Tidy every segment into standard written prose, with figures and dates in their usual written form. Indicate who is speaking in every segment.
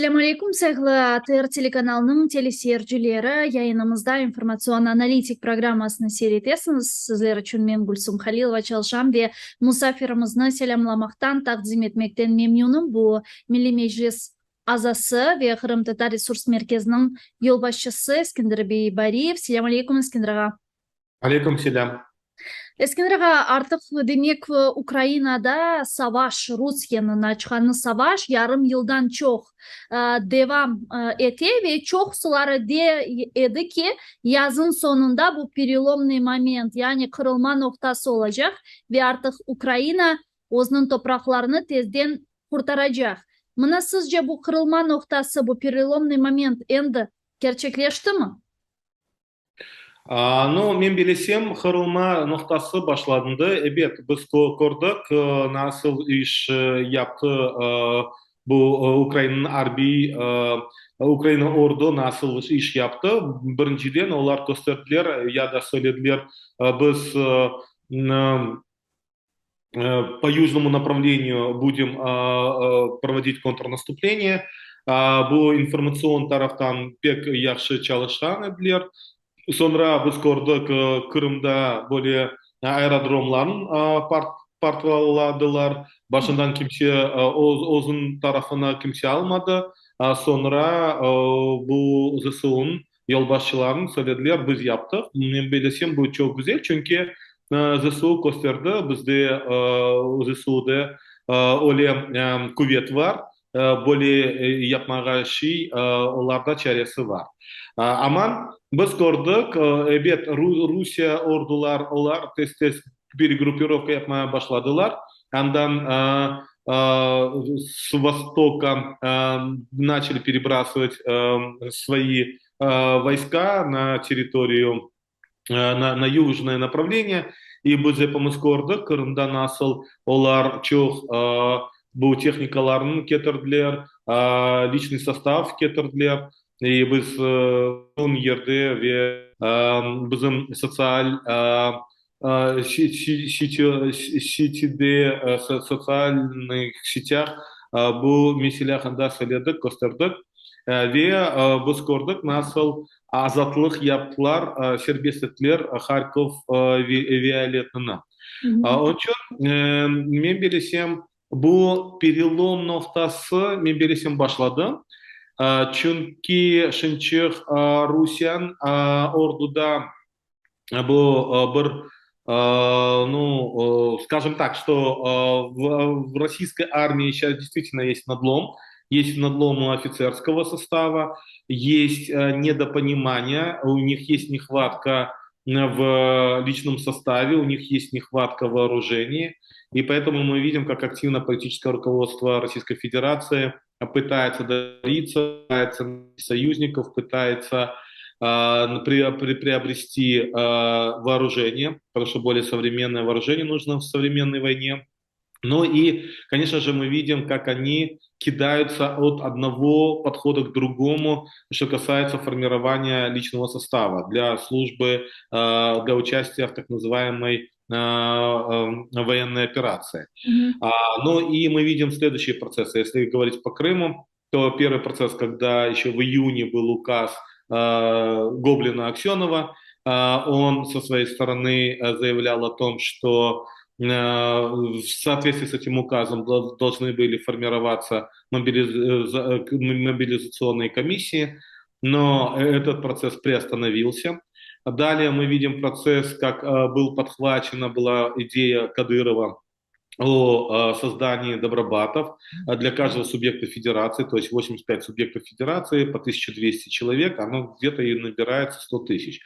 Speaker 1: Ассаляму алейкум, сайыглы АТР телеканалының телесерджілері, яйынымызда информацион-аналитик программасыны серетесіңіз. Сізлер үшін мен Гүлсім Халилова чалшам де мұсафирімізні селямламақтан тақдим етмектен мемнунum. Бұл Милли Мejlis азасы ве Қырым Татар ресурс мерkezінің елбасшысы Ескендір Бейбариев. Селям алейкум, Ескендір аға.
Speaker 2: Алейкум селям.
Speaker 1: Ескендір аға, артық демек Украинада саваш, Русияның ачқаны саваш ярым жылдан чоқ девам ете ве чоқ сылары де еді ки язын сонында бұл переломный момент, яғни қырылма ноқтасы olacak ве артық Украина өзінің топрақларыны тезден құртарacak. Мына сізce бұл қырылма ноқтасы, бұл переломный момент енді gerçekleşti mi?
Speaker 2: Мен билесем, қырылма ноқтасы башладынды. Эбет, біз көрдік, насыл иш япты бұл Украинаның арби, Украина орды насыл иш япты. Біріншіден олар көстерділер, яда сөйледілер, біз по южному направлению будем проводить контрнаступление. Бұл информацион тарафтан пек яқшы чалышан эділер. Sonra biz gördük Kırım'da böyle aerodromların parçaladılar. Başından kimse Ozun tarafına kimse almadı. Sonra bu ZSU'nun yolbaşçılarını söylediler, biz yaptık. Ben bilesem bu çok güzel çünkü ZSU gösterdi. Bizde ZSU'da öyle kuvvet var. Böyle yapmağa şey onlarda çaresi var. Ama biz gördük, evet Rusya ordular tez bir grupировка yapmaya başladılar. Ondan с востока начали перебрасывать свои войска на территорию, на южное направление. И biz hepimiz gördük, Kırım'da nasıl onlar çok bu техникаларын кетirdiler, личный состав кетirdiler. И biz son yerde ve bizim sosyal sosyalnych sitях bu mesele hakkında söyledik, gösterdik ve biz gördük nasıl azatlık yaptılar, serbest ettiler Kharkov vilayetine. Onun için men bilesem bu перелом noktası men bilesem başladı. Çünkü Şınçıq Rusiyan orduda скажем так, что в российской армии сейчас действительно есть надлом офицерского состава, есть недопонимание, у них есть нехватка в личном составе, у них есть нехватка вооружения, и поэтому мы видим, как активно политическое руководство Российской Федерации пытается добиться, пытается союзников, пытается приобрести вооружение, потому что более современное вооружение нужно в современной войне. Ну и, конечно же, мы видим, как они кидаются от одного подхода к другому, что касается формирования личного состава для службы, для участия в так называемой военной операции. Ну и мы видим следующие процессы. Если говорить по Крыму, то первый процесс, когда еще в июне был указ Гоблина Аксенова, он со своей стороны заявлял о том, что в соответствии с этим указом должны были формироваться мобилизационные комиссии, но этот процесс приостановился. Далее мы видим процесс, как была идея Кадырова о создании добробатов для каждого субъекта федерации, то есть 85 субъектов федерации по 1200 человек, оно где-то и набирается 100 тысяч.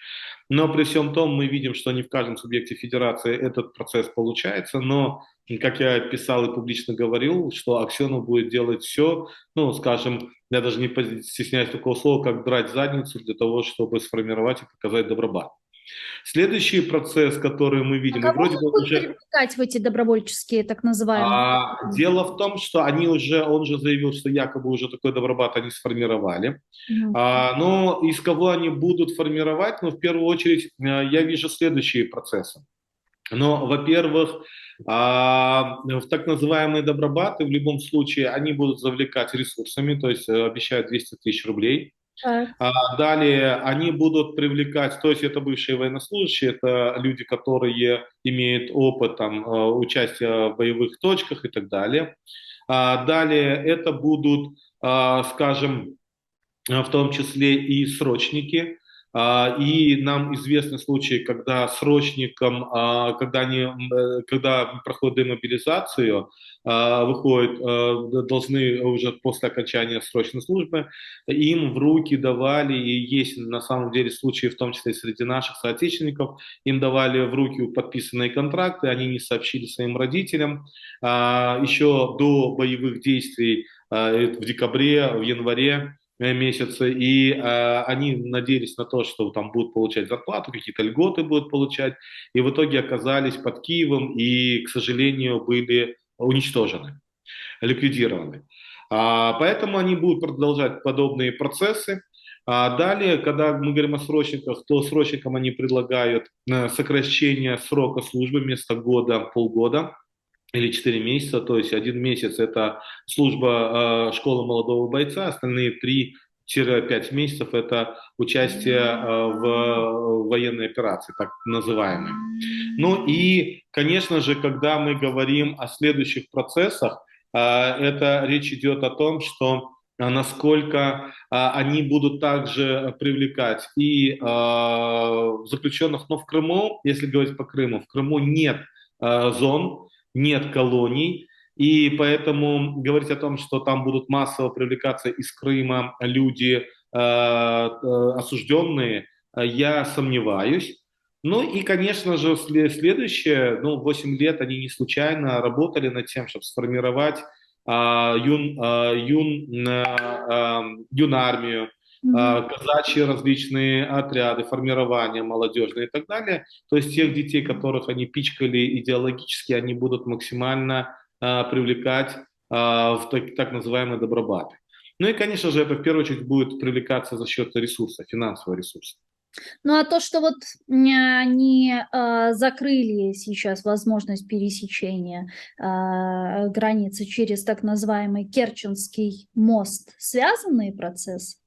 Speaker 2: Но при всем том мы видим, что не в каждом субъекте федерации этот процесс получается, но, как я писал и публично говорил, что Аксенов будет делать все, ну, скажем, я даже не стесняюсь такого слова, как драть задницу для того, чтобы сформировать и показать добробат. Следующий процесс, который мы видим...
Speaker 1: А кого будут привлекать в эти добровольческие, так называемые?
Speaker 2: Дело в том, что он же заявил, что якобы уже такой добробат они сформировали. Но из кого они будут формировать? Ну, в первую очередь, я вижу следующие процессы. Но, во-первых, в так называемые добробаты в любом случае они будут завлекать ресурсами, то есть обещают 200 тысяч рублей.
Speaker 1: Так.
Speaker 2: Далее они будут привлекать, то есть это бывшие военнослужащие, это люди, которые имеют опыт там, участия в боевых точках и так далее. Далее это будут, скажем, в том числе и срочники. И нам известны случаи, когда срочникам, когда проходят демобилизацию, выходят, должны уже после окончания срочной службы, им в руки давали, и есть на самом деле случаи, в том числе среди наших соотечественников, им давали в руки подписанные контракты, они не сообщили своим родителям. Еще до боевых действий в декабре, в январе месяце, и они надеялись на то, что там будут получать зарплату, какие-то льготы будут получать, и в итоге оказались под Киевом и, к сожалению, были уничтожены, ликвидированы. Поэтому они будут продолжать подобные процессы. Далее, когда мы говорим о срочниках, то срочникам они предлагают сокращение срока службы вместо года, полгода или 4 месяца, то есть 1 месяц это служба школы молодого бойца, остальные 3-5 месяцев это участие в военной операции, так называемой. Ну и, конечно же, когда мы говорим о следующих процессах, это речь идет о том, что насколько они будут также привлекать и заключенных, но в Крыму, если говорить по Крыму, в Крыму нет зон, нет колоний, и поэтому говорить о том, что там будут массово привлекаться из Крыма люди осужденные, я сомневаюсь. Ну и, конечно же, следующее, ну, 8 лет они не случайно работали над тем, чтобы сформировать юнармию,
Speaker 1: Мгм.
Speaker 2: казачьи различные отряды, формирования молодежные и так далее. То есть тех детей, которых они пичкали идеологически, они будут максимально привлекать в так называемые добробаты. Ну и, конечно же, это в первую очередь будет привлекаться за счет ресурса, финансового ресурса.
Speaker 1: Ну а то, что вот они закрыли сейчас возможность пересечения границы через так называемый Керченский мост, связанные процессы?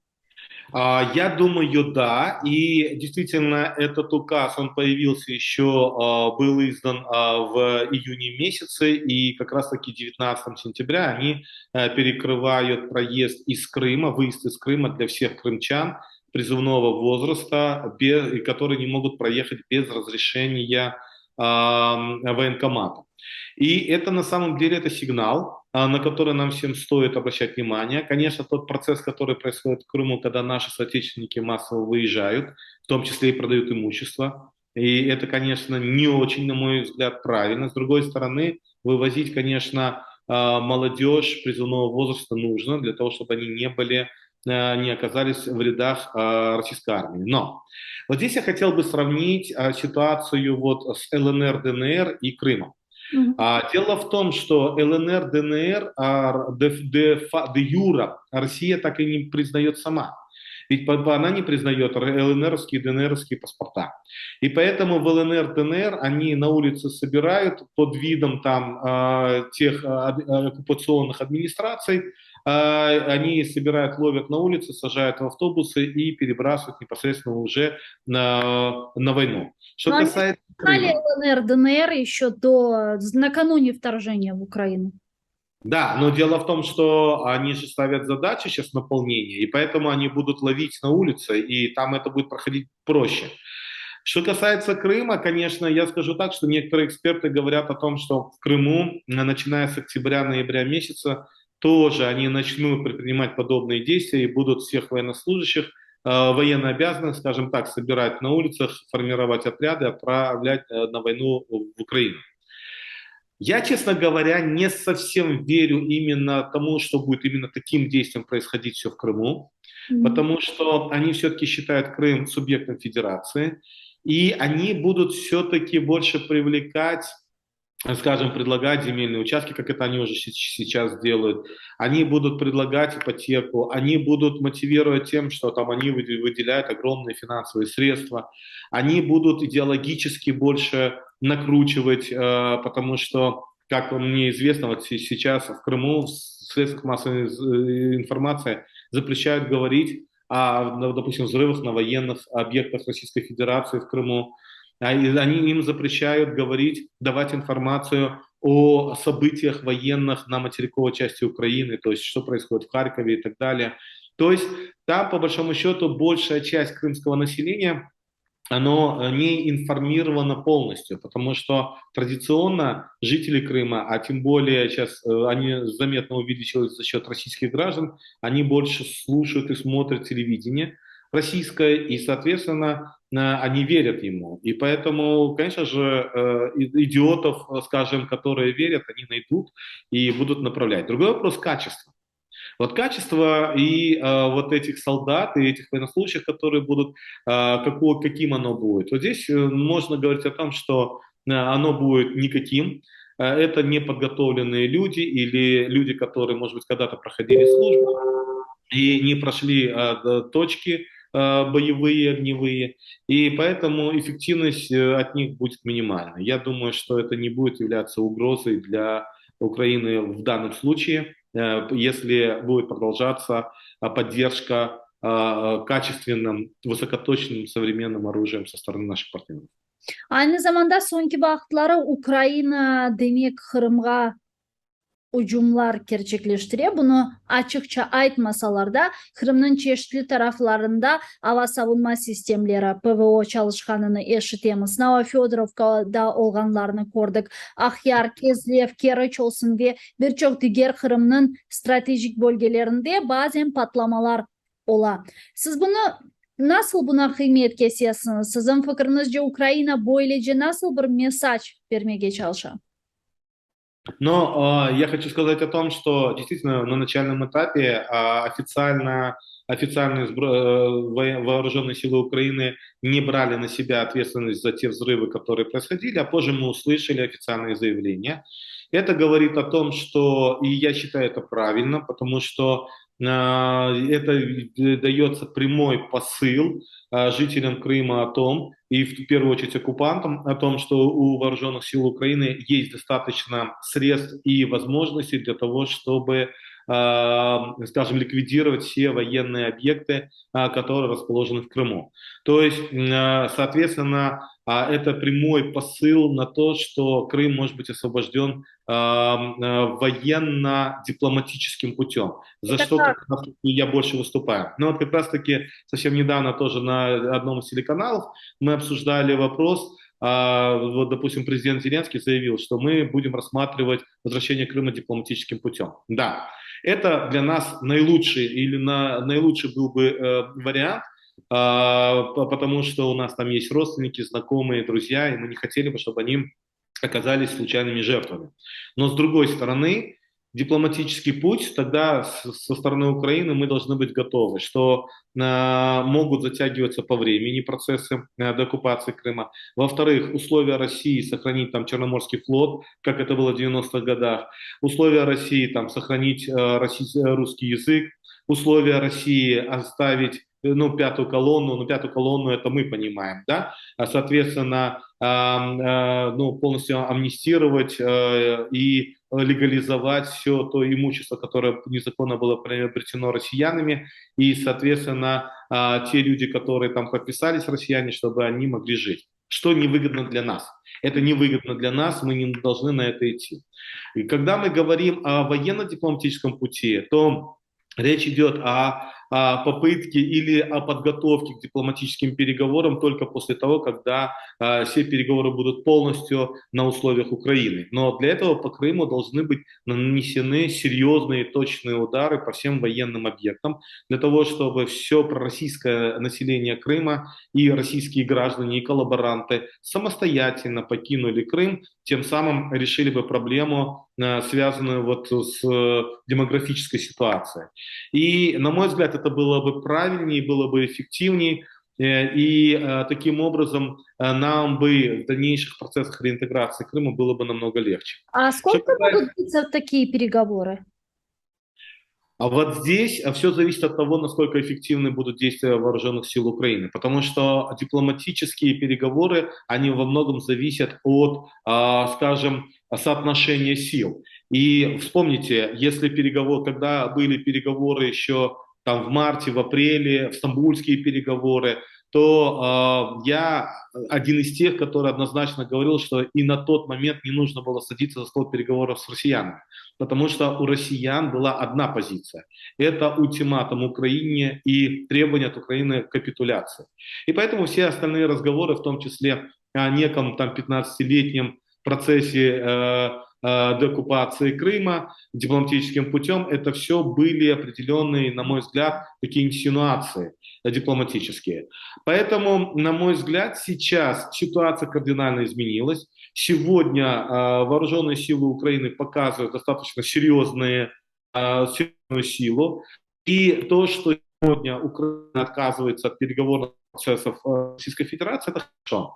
Speaker 2: Я думаю, да. И действительно, этот указ, он появился еще, был издан в июне месяце, и как раз-таки 19 сентября они перекрывают проезд из Крыма, выезд из Крыма для всех крымчан призывного возраста, которые не могут проехать без разрешения военкомата. И это на самом деле это сигнал, на который нам всем стоит обращать внимание. Конечно, тот процесс, который происходит в Крыму, когда наши соотечественники массово выезжают, в том числе и продают имущество, и это, конечно, не очень, на мой взгляд, правильно. С другой стороны, вывозить, конечно, молодежь призывного возраста нужно для того, чтобы они не оказались в рядах российской армии. Но вот здесь я хотел бы сравнить ситуацию вот с ЛНР, ДНР и Крымом.
Speaker 1: Мгм.
Speaker 2: Дело в том, что ЛНР, ДНР, де юра Россия так и не признает сама. Ведь она не признает ЛНРовские и ДНРовские паспорта. И поэтому в ЛНР, ДНР они на улице собирают под видом там тех оккупационных администраций, они собирают, ловят на улице, сажают в автобусы и перебрасывают непосредственно уже на войну. Что
Speaker 1: Но они
Speaker 2: касается
Speaker 1: знали
Speaker 2: Крыма.
Speaker 1: ЛНР, ДНР еще накануне вторжения в Украину.
Speaker 2: Да, но дело в том, что они же ставят задачи сейчас наполнения, и поэтому они будут ловить на улице, и там это будет проходить проще. Что касается Крыма, конечно, я скажу так, что некоторые эксперты говорят о том, что в Крыму, начиная с октября-ноября месяца, тоже они начнут предпринимать подобные действия и будут всех военнослужащих, военнообязанных, скажем так, собирать на улицах, формировать отряды, отправлять на войну в Украину. Я, честно говоря, не совсем верю именно тому, что будет именно таким действием происходить все в Крыму,
Speaker 1: Мгм.
Speaker 2: потому что они все-таки считают Крым субъектом федерации, и они будут все-таки больше привлекать, скажем, предлагать земельные участки, как это они уже сейчас делают. Они будут предлагать ипотеку, они будут мотивировать тем, что там они выделяют огромные финансовые средства, они будут идеологически больше накручивать, потому что, как мне известно, вот сейчас в Крыму в средствах массовой информации запрещают говорить о, ну, допустим, взрывах на военных объектах Российской Федерации в Крыму. Они им запрещают говорить, давать информацию о событиях военных на материковой части Украины, то есть что происходит в Харькове и так далее. То есть там, по большому счету, большая часть крымского населения оно не информировано полностью, потому что традиционно жители Крыма, а тем более сейчас они заметно увеличились за счет российских граждан, они больше слушают и смотрят телевидение российское, и, соответственно, они верят ему. И поэтому, конечно же, идиотов, скажем, которые верят, они найдут и будут направлять. Другой вопрос – качество. Вот качество и вот этих солдат, и этих военнослужащих, которые будут, каким оно будет. Вот здесь можно говорить о том, что оно будет никаким. Это неподготовленные люди или люди, которые, может быть, когда-то проходили службу и не прошли точки боевые, огневые, и поэтому эффективность от них будет минимальна. Я думаю, что это не будет являться угрозой для Украины в данном случае, если будет продолжаться поддержка качественным, высокоточным современным оружием со стороны наших партнеров.
Speaker 1: Aynı zamanda so'nggi vaqtlari Ukraina demak Qrimga hujumlar gerçekleştiriyor. Bunu açıkça aytmasalar da Kırım'ın çeşitli taraflarında hava savunma sistemleri PVO çalışkanını eşitemiz. Nava Fyodorovka'da olganlarını gördük. Ahyar, Kezlev, Kereç olsun ve birçok diğer Kırım'ın stratejik bölgelerinde bazen patlamalar ola. Siz nasıl buna kıymet kesiyorsunuz? Sizin fikrinizce Ukrayna böylece nasıl bir mesaj vermeye çalışıyor?
Speaker 2: Но я хочу сказать о том, что действительно на начальном этапе официальные вооруженные силы Украины не брали на себя ответственность за те взрывы, которые происходили, а позже мы услышали официальные заявления. Это говорит о том, что, и я считаю это правильно, потому что это дается прямой посыл жителям Крыма о том, и в первую очередь оккупантам, о том, что у вооруженных сил Украины есть достаточно средств и возможностей для того, чтобы, скажем, ликвидировать все военные объекты, которые расположены в Крыму. То есть, соответственно, это прямой посыл на то, что Крым может быть освобожден военно-дипломатическим путем, за
Speaker 1: Это
Speaker 2: что
Speaker 1: как?
Speaker 2: как раз я больше выступаю. Но вот как раз-таки совсем недавно тоже на одном из телеканалов мы обсуждали вопрос, вот, допустим, президент Зеленский заявил, что мы будем рассматривать возвращение Крыма дипломатическим путем. Да, это для нас наилучший или наилучший был бы вариант, потому что у нас там есть родственники, знакомые, друзья, и мы не хотели бы, чтобы они оказались случайными жертвами. Но с другой стороны, дипломатический путь, тогда со стороны Украины мы должны быть готовы, что могут затягиваться по времени процессы деоккупации Крыма. Во-вторых, условия России сохранить там Черноморский флот, как это было в 90-х годах. Условия России там сохранить русский язык. Условия России оставить пятую колонну, пятую колонну это мы понимаем, да, соответственно, полностью амнистировать и легализовать все то имущество, которое незаконно было приобретено россиянами, и, соответственно, те люди, которые там подписались, россияне, чтобы они могли жить. Что невыгодно для нас. Это невыгодно для нас, мы не должны на это идти. И когда мы говорим о военно-дипломатическом пути, то речь идет о попытке или о подготовке к дипломатическим переговорам только после того, когда все переговоры будут полностью на условиях Украины. Но для этого по Крыму должны быть нанесены серьезные точные удары по всем военным объектам, для того, чтобы все пророссийское население Крыма и российские граждане и коллаборанты самостоятельно покинули Крым, тем самым решили бы проблему, связанную вот с демографической ситуацией. И, на мой взгляд, это было бы правильнее, было бы эффективнее, и таким образом нам бы в дальнейших процессах реинтеграции Крыма было бы намного легче.
Speaker 1: А
Speaker 2: Что
Speaker 1: сколько
Speaker 2: касается
Speaker 1: будут длиться такие переговоры?
Speaker 2: А вот здесь все зависит от того, насколько эффективны будут действия вооруженных сил Украины, потому что дипломатические переговоры, они во многом зависят от, скажем, соотношения сил. И вспомните, если переговоры, когда были переговоры еще там в марте, в апреле, в стамбульские переговоры, то я один из тех, который однозначно говорил, что и на тот момент не нужно было садиться за стол переговоров с россиянами, потому что у россиян была одна позиция. Это ультиматум Украине и требование от Украины капитуляции. И поэтому все остальные разговоры, в том числе о неком там 15-летнем процессе деоккупации Крыма дипломатическим путем, это все были определенные, на мой взгляд, такие инсинуации дипломатические. Поэтому, на мой взгляд, сейчас ситуация кардинально изменилась. Сегодня вооруженные силы Украины показывают достаточно серьезную силу. И то, что сегодня Украина отказывается от переговорных процессов Российской Федерации, это хорошо.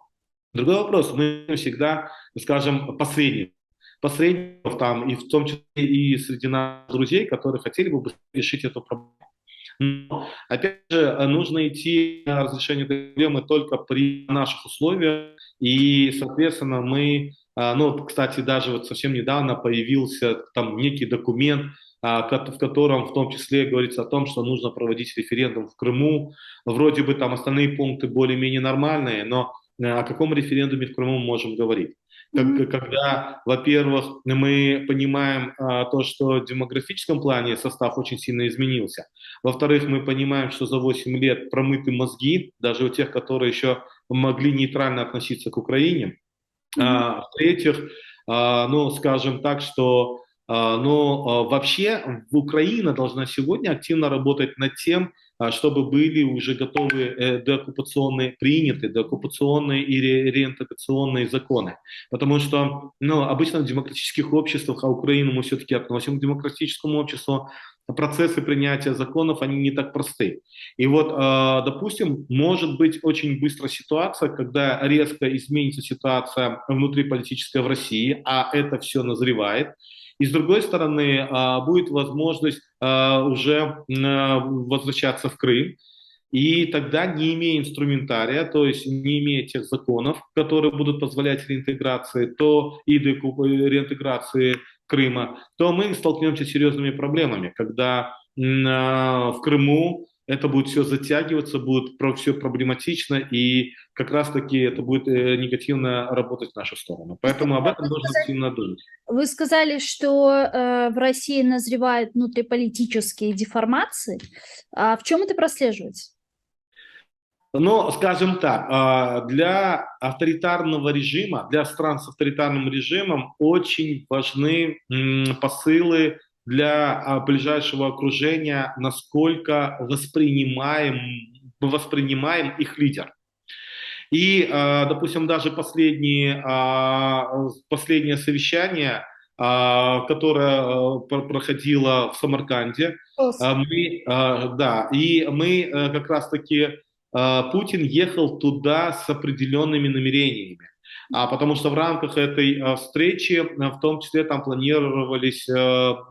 Speaker 2: Другой вопрос, мы всегда, скажем, посредников там, и в том числе и среди наших друзей, которые хотели бы решить эту проблему. Но, опять же, нужно идти на разрешение проблемы только при наших условиях, и, соответственно, мы, ну, кстати, даже вот совсем недавно появился там некий документ, в котором в том числе говорится о том, что нужно проводить референдум в Крыму. Вроде бы там остальные пункты более-менее нормальные, но о каком референдуме в Крыму мы можем говорить? Когда, во-первых, мы понимаем то, что в демографическом плане состав очень сильно изменился. Во-вторых, мы понимаем, что за 8 лет промыты мозги, даже у тех, которые еще могли нейтрально относиться к Украине. В-третьих, ну, скажем так, что вообще Украина должна сегодня активно работать над тем, чтобы были уже готовы деоккупационные, приняты деоккупационные и реинтеграционные законы. Потому что, ну, обычно в демократических обществах, а Украину мы все-таки относим к демократическому обществу, процессы принятия законов, они не так просты. И вот, допустим, может быть очень быстро ситуация, когда резко изменится ситуация внутриполитическая в России, а это все назревает. И с другой стороны, будет возможность уже возвращаться в Крым. И тогда, не имея инструментария, то есть не имея тех законов, которые будут позволять реинтеграции, то и реинтеграции Крыма, то мы столкнемся с серьезными проблемами, когда в Крыму это будет все затягиваться, будет все проблематично, и как раз-таки это будет негативно работать в нашу сторону. Поэтому об этом нужно сильно думать.
Speaker 1: Вы сказали, что в России назревают внутриполитические деформации. А в чем это прослеживается?
Speaker 2: Но, скажем так, для авторитарного режима, для стран с авторитарным режимом очень важны посылы для ближайшего окружения, насколько воспринимаем их лидер. И, допустим, даже последнее совещание, которое проходило в Самарканде, мы как раз-таки Путин ехал туда с определенными намерениями. Потому что в рамках этой встречи, в том числе, там планировались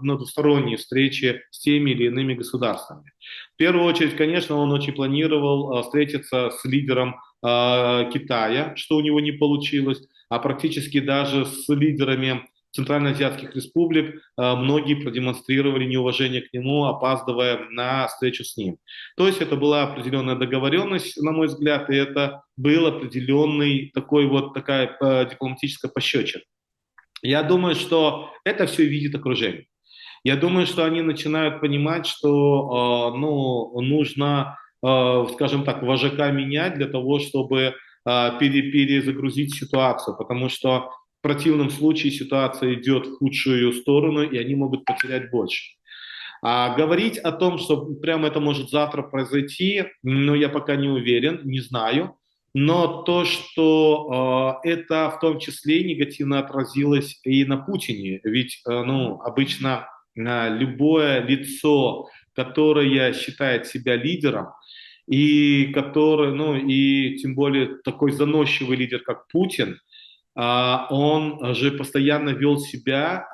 Speaker 2: двусторонние встречи с теми или иными государствами. В первую очередь, конечно, он очень планировал встретиться с лидером Китая, что у него не получилось, а практически даже с лидерами центральноазиатских республик многие продемонстрировали неуважение к нему, опаздывая на встречу с ним. То есть это была определенная договоренность, на мой взгляд, и это был определенный такая дипломатическая пощечина. Я думаю, что это все видит окружение. Я думаю, что они начинают понимать, что нужно, скажем так, вожака менять для того, чтобы перезагрузить ситуацию, потому что в противном случае ситуация идет в худшую сторону, и они могут потерять больше. Говорить о том, что прямо это может завтра произойти, я пока не уверен, не знаю. Но то, что это в том числе негативно отразилось и на Путине, ведь обычно любое лицо, которое считает себя лидером, и который, и тем более такой заносчивый лидер, как Путин, он же постоянно вел себя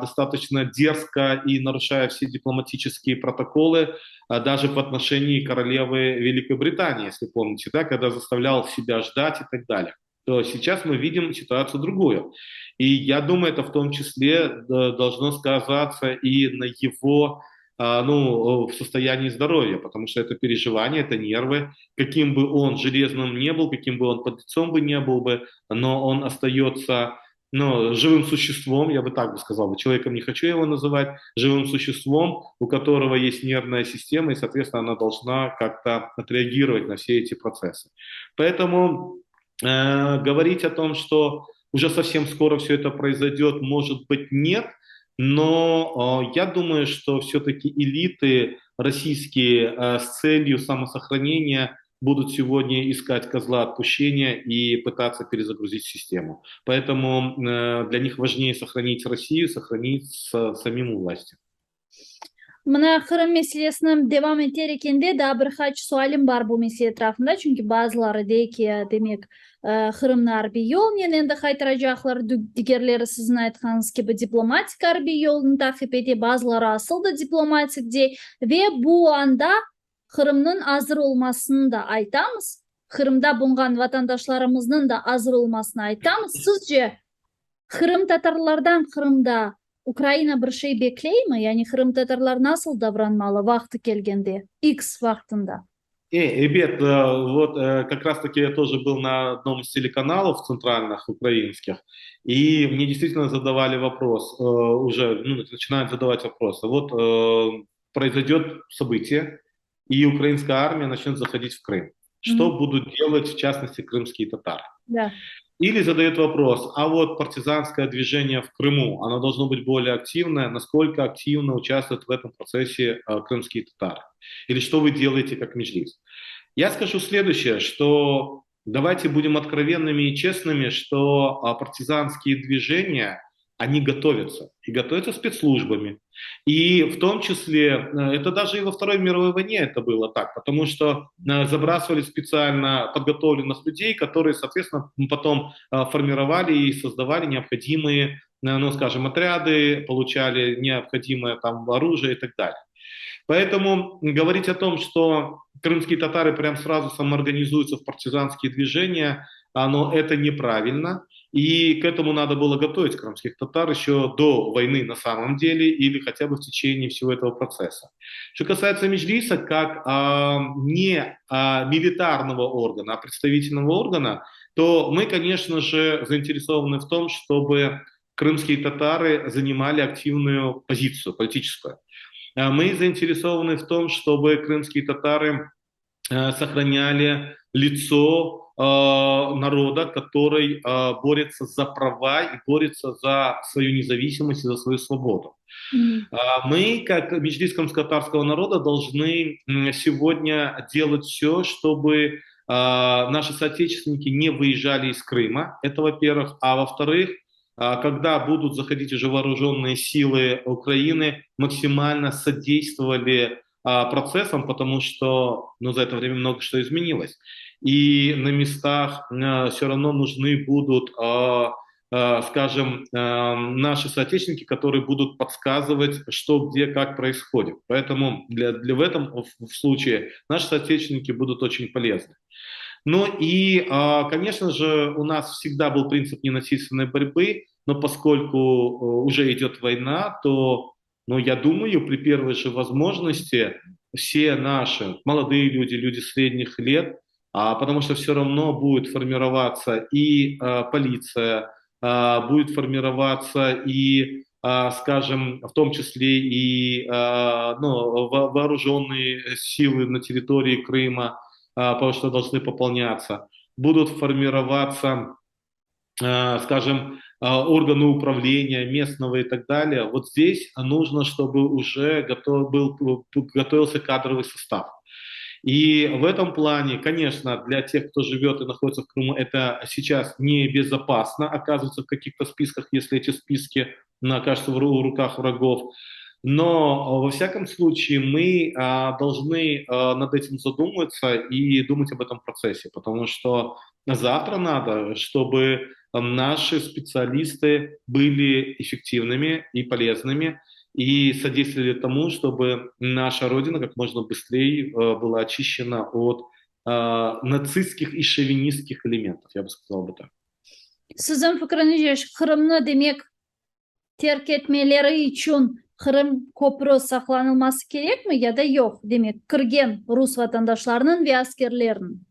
Speaker 2: достаточно дерзко и нарушая все дипломатические протоколы, даже в отношении королевы Великой Британии, если помните, да, когда заставлял себя ждать и так далее. То сейчас мы видим ситуацию другую. И я думаю, это в том числе должно сказаться и на его в состоянии здоровья, потому что это переживание, это нервы, каким бы он железным не был, каким бы он подлецом бы не был бы, но он остается живым существом, я бы так бы сказал, человеком не хочу его называть, живым существом, у которого есть нервная система, и, соответственно, она должна как-то отреагировать на все эти процессы. Поэтому говорить о том, что уже совсем скоро все это произойдет, может быть, нет, но я думаю, что все-таки элиты российские с целью самосохранения будут сегодня искать козла отпущения и пытаться перезагрузить систему. Поэтому для них важнее сохранить Россию, сохранить самим власти.
Speaker 1: Мына Кырым меселесinin devam eder ekende daha birkaç sualim var bu mesele etrafında. Çünkü bazıları deyir ki, demek Kırım'ın harbiy yol, endi qaytaracaklar, diğerleri sizin aytkanız gibi diplomatik harbiy yolunu takip ede, bazıları asıl da diplomatik de ve bu anda Kırım'ın hazır olmasını da aytamiz. Kırım'da bulungan vatandaşlarımızın da hazır olmasını aytamiz. Sizce Kırım Tatarlardan Kırım'da Ukraina bir şey bekley mi? Yani Kırım Tatarlar nasıl davranmalı vakti gelgende, X вақтында?
Speaker 2: Ребят, вот как раз-таки я тоже был на одном из телеканалов центральных украинских, и мне действительно задавали вопрос, уже начинают задавать вопросы. Вот произойдет событие, и украинская армия начнет заходить в Крым. Что будут делать, в частности, крымские татары?
Speaker 1: Да.
Speaker 2: Или задает вопрос, а вот партизанское движение в Крыму, оно должно быть более активное, насколько активно участвуют в этом процессе крымские татары? Или что вы делаете как Меджлис? Я скажу следующее, что давайте будем откровенными и честными, что партизанские движения, они готовятся, и готовятся спецслужбами. И в том числе, это даже и во Второй мировой войне это было так, потому что забрасывали специально подготовленных людей, которые, соответственно, потом формировали и создавали необходимые, скажем, отряды, получали необходимое там оружие и так далее. Поэтому говорить о том, что крымские татары прям сразу самоорганизуются в партизанские движения, это неправильно. И к этому надо было готовить крымских татар еще до войны на самом деле, или хотя бы в течение всего этого процесса. Что касается Меджлиса, как не милитарного органа, а представительного органа, то мы, конечно же, заинтересованы в том, чтобы крымские татары занимали активную позицию политическую. Мы заинтересованы в том, чтобы крымские татары сохраняли лицо народа, который борется за права и борется за свою независимость и за свою свободу. Мы, как Меджлис крымско-татарского народа, должны сегодня делать все, чтобы наши соотечественники не выезжали из Крыма, это во-первых, а во-вторых, когда будут заходить уже вооруженные силы Украины, максимально содействовали процессам, потому что за это время много что изменилось. И на местах все равно нужны будут, скажем, наши соотечественники, которые будут подсказывать, что, где, как происходит. Поэтому в этом случае наши соотечественники будут очень полезны. И, конечно же, у нас всегда был принцип ненасильственной борьбы, но поскольку уже идет война, то, я думаю, при первой же возможности все наши молодые люди, люди средних лет, потому что все равно будет формироваться и полиция, будет формироваться и, скажем, в том числе и вооруженные силы на территории Крыма, потому что должны пополняться, будут формироваться, скажем, органы управления местного и так далее. Вот здесь нужно, чтобы уже готовился кадровый состав. И в этом плане, конечно, для тех, кто живет и находится в Крыму, это сейчас небезопасно оказываться в каких-то списках, если эти списки окажутся в руках врагов. Но во всяком случае мы должны над этим задуматься и думать об этом процессе, потому что завтра надо, чтобы наши специалисты были эффективными и полезными и содействовали тому, чтобы наша Родина как можно быстрее была очищена от нацистских и шовинистских элементов, я бы сказал бы так.
Speaker 1: Sizin fikrinizce Kırım'ı demek terk etmeleri için Kırım köprü saklanılması gerek mi ya da yok? Demek kirgen Rus vatandaşlarının ve askerlerinin.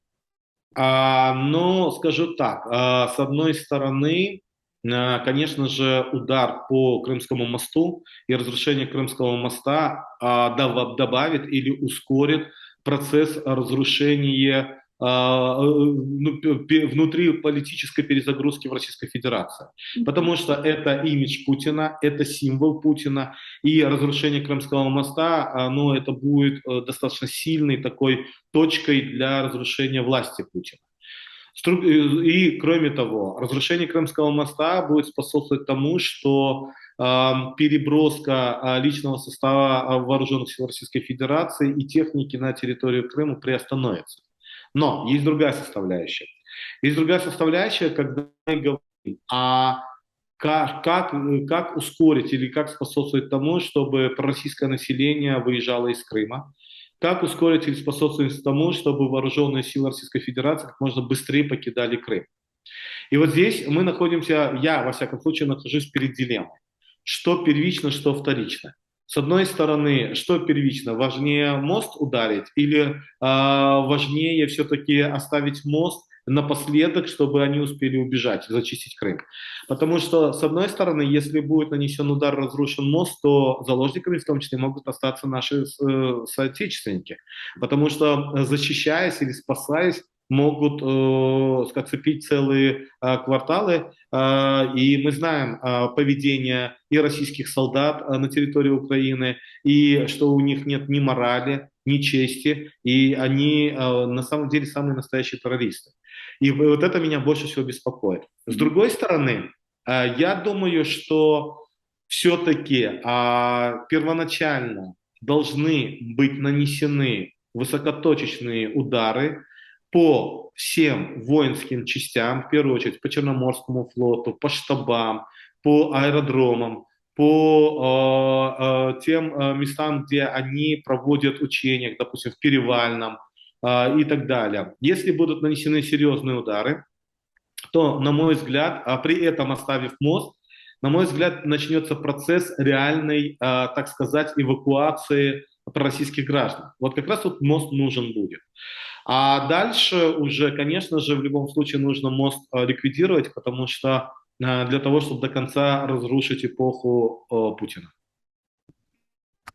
Speaker 2: Но скажу так, с одной стороны, конечно же, удар по Крымскому мосту и разрушение Крымского моста добавит или ускорит процесс разрушения внутри политической перезагрузки в Российской Федерации. Потому что это имидж Путина, это символ Путина, и разрушение Крымского моста, ну, это будет достаточно сильной такой точкой для разрушения власти Путина. И, кроме того, разрушение Крымского моста будет способствовать тому, что переброска личного состава вооруженных сил Российской Федерации и техники на территорию Крыма приостановится. Но есть другая составляющая. Есть другая составляющая, когда мы говорим как ускорить или как способствовать тому, чтобы пророссийское население выезжало из Крыма, как ускорить или способствовать тому, чтобы вооруженные силы Российской Федерации как можно быстрее покидали Крым. И вот здесь мы находимся, я во всяком случае нахожусь перед дилеммой. Что первично, что вторично. С одной стороны, что первично? Важнее мост ударить или важнее все-таки оставить мост напоследок, чтобы они успели убежать, зачистить Крым? Потому что, с одной стороны, если будет нанесен удар, разрушен мост, то заложниками в том числе могут остаться наши соотечественники. Потому что, защищаясь или спасаясь, могут оцепить целые кварталы. И мы знаем поведение и российских солдат на территории Украины, и что у них нет ни морали, ни чести, и они на самом деле самые настоящие террористы. И вот это меня больше всего беспокоит. С другой стороны, я думаю, что все-таки первоначально должны быть нанесены высокоточечные удары по всем воинским частям, в первую очередь по Черноморскому флоту, по штабам, по аэродромам, по тем местам, где они проводят учения, допустим, в Перевальном и так далее. Если будут нанесены серьезные удары, то, на мой взгляд, при этом оставив мост, на мой взгляд, начнется процесс реальной, так сказать, эвакуации пророссийских граждан. Вот как раз вот мост нужен будет. А дальше уже, конечно же, в любом случае нужно мост ликвидировать, потому что для того, чтобы до конца разрушить эпоху Путина.